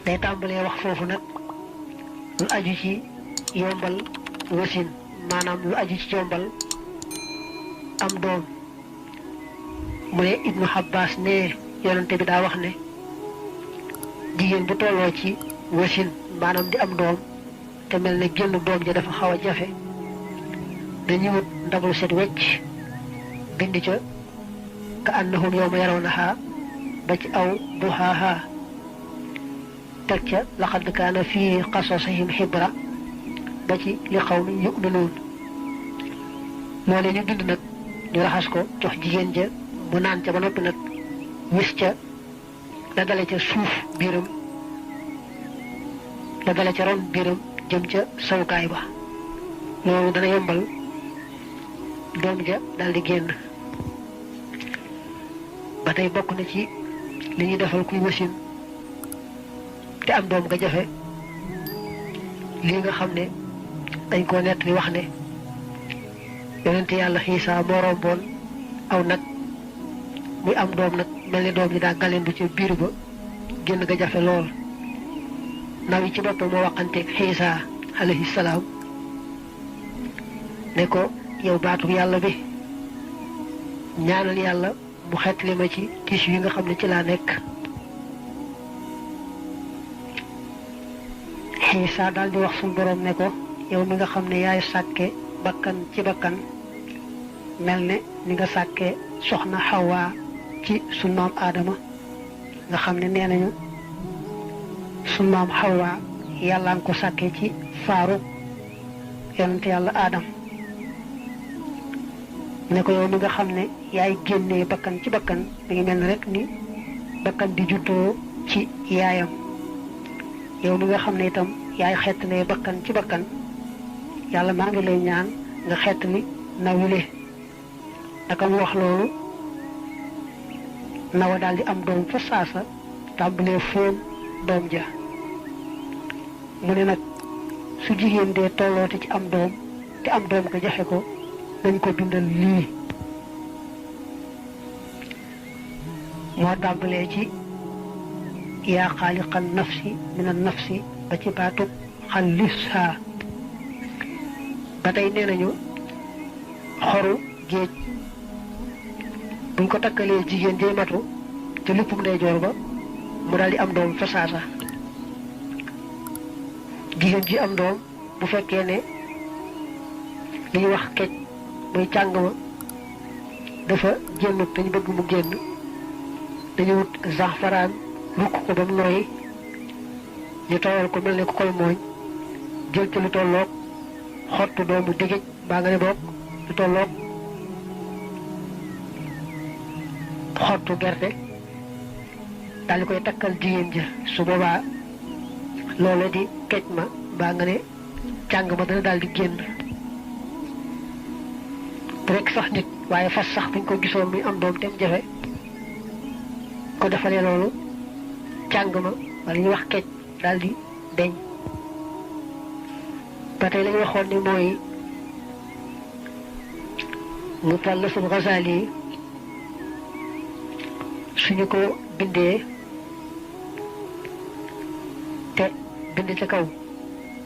day tàmbalee wax foofu nag lu aju ci yombal wasin maanaam lu aju ci yombal am doom mu ne Ibnu Abbas ne yonente bi daa wax ne jigéen bu tolloo ci wasin maanaam di am doom te mel ne génn doom ja dafa xaw a jafe dañuy wut ndabul set wecc bind ca ka annahum yawma yarawnaha ba ci aw duhaaha teg ca laqad kaana fii qasasihim xibra ba ci li qawmin yu'minuun loolee ñu bind nag ñu raxas ko jox jigéen ja mu naan ca ba noppi nag wis ca la dale ca suuf biiram la dale ca ron biiram jëm ca sawukaay ba loolu dana yombal doom ja daldi génn ba tey bokk na ci li ñuy defal kuy wasin te am doom nga jafe lii nga xam ne dañ koo nett li wax ne yonent yàlla Xiisa moo romboon aw nag muy am doom nag mel ni doom ji daa galendu ci biir ba génn nga jafe lool naw yi ci boppam moo waxanteeg Xiisa alayhi salaam ne ko yow baatu yàlla bi ñaanal yàlla mu xeetli ma ci tiis yi nga xam ne ci laa nekk Xiisa daal di wax suñu borom ne ko yow mi nga xam ne yaay sàkke bakkan ci bakkan mel ne ni nga sàkke soxna Xawa ci sunu maam Aadama nga xam ne nee nañu sunu maam Xawa yàlla nga ko sàkke ci faaru yonent yàlla Aadam ne ko yow mi nga xam ne yaay génnee bakkan ci bakkan mi ngi mel ne rek ni bakkan di juddoo ci yaayam yow mi nga xam ne itam yaay xettalee bakkan ci bakkan yàlla maa ngi lay ñaan nga xettali nawile naka mu wax loolu nawa daal di am doom fa saasa tàmbalee fóon doom ja mu ne nag su jigéen dee tolloote ci am doom te am doom ko jafe ko dañ ko bindal lii moo tàmbalee ci yaa xaaliqan nafsi minan nafsi ba ci baatub xallisha ba tey nee nañu xoru géej buñ ko takkalee jigéen jay matu te léppum ndeyjoor ba mu daal di am doom fa saasa jigéen ji am doom bu fekkee ne li ñuy wax kej muy càng ma dafa génnut dañu bëgg mu génn dañu wut zafaraan rukk ko ba mu nooyi ñu tooyal ko mel ne ku koy mooñ jël ci lu tolloog xottu doomu digéej baa nga ne boog lu tolloog xottu gerte daal di koy takkal jigéen ja su boobaa loolu di kej ma baa nga ne càng ma dana daal di génn rek sax nit waaye fas sax buñ ko gisoon muy am doom tem jafe ko defalee loolu càng ma wala ñuy wax kej daal di deñ ba tey lañu waxoon ni mooy Mutallasul Ghazali suñu ko bindee te bind ca kaw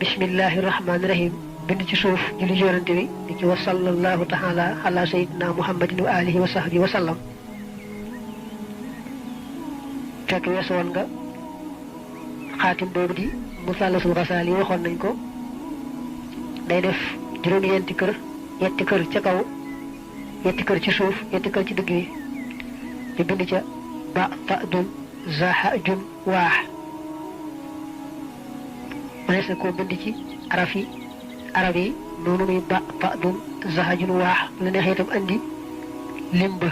bismillahi rahmaani rahim bind ci suuf julli yonante bi di ci wa sallallahu taala ala sayyidina muhammadin wa alihi wa sahbihi wa sallam fekk weesu woon nga xaatim boobu di Mutallasul Ghazali waxoon nañ ko day def juróom-ñeenti kër ñetti kër ca kaw ñetti kër ci suuf ñetti kër ci digg bi di bind ca ba ta dun zaha jun waax mënees na koo bind ci arab yi noonu muy ba ta dun zaha jun waax la neexee itam andi lim ba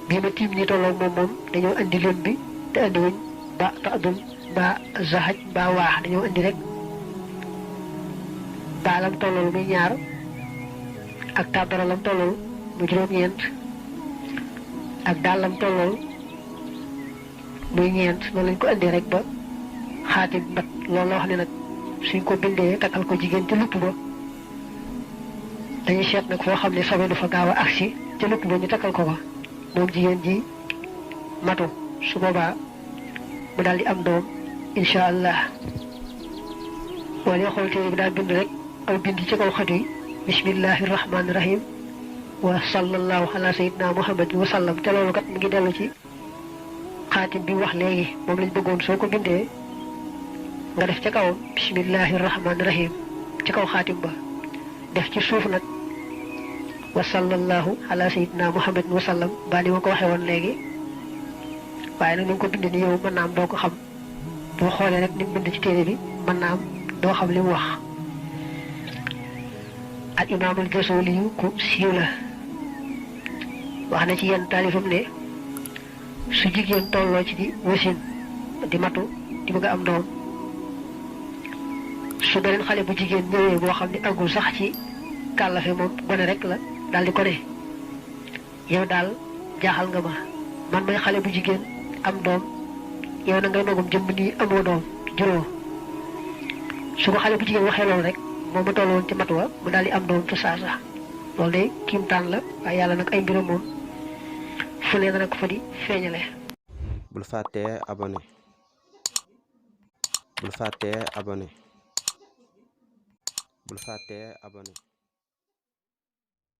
bii ma tiim ñi tolloog moom dañoo andi lim bi te andi wuñ ba ta dun ba zahaj ba waax dañoo andi rek baalam tollool muy ñaar ak tàbbaralam tollool mu juróom-ñeent ak dàllam tollool muy ñeent noonu lañ ko indee rek ba xaatim mat loolu la wax ne nag suñ ko bindee takkal ko jigéen ca lupp ba dañuy seet nag foo xam ne sobe du fa gaaw a agsi ca lupp ba ñu takkal ko moom jigéen ji matu su boobaa mu daal di am doom insha allah wala xool téere bi daa bind rek aw bind ci kaw xët yi bismillahir rahmanir rahim wa sallallahu ala sayyidina muhammad wa sallam te loolu kat mi ngi dellu ci xaatim bi wax léegi moom lañ bëggoon soo ko bindee nga def ca kawam bismillahir rahmanir rahim ci kaw xaatim ba def ci suuf nag wa sallallahu ala sayyidina muhammad wa sallam ba ni ma ko waxee woon léegi waaye nag ni nga ko bind ni yow mën naa am doo ko xam boo xoolee rek ni mu bind ci téere bi mën naa am doo xam li mu wax al imaamul Jasuli ku siiw la wax na ci yenn taalifam ne su jigéen tolloo ci di wasin di matu di bëgg am doom su beneen xale bu jigéen ñëwee boo xam ne agul sax ci kàllafe moom gone rek la daal di ko ne yow daal jaaxal nga ma man may xale bu jigéen am doom yow na ngay magum jëmb nii amoo doom juróom su ko xale bu jigéen waxee loolu rek moom mu tolloon ci matuwa mu daal di am doom fa saasa loolu de kiimtaan la waaye yàlla nag ay mbiram moom fu ne dana ko fa di feeñale. bul fàttee abonné bul fàttee abonné bul fàttee abonné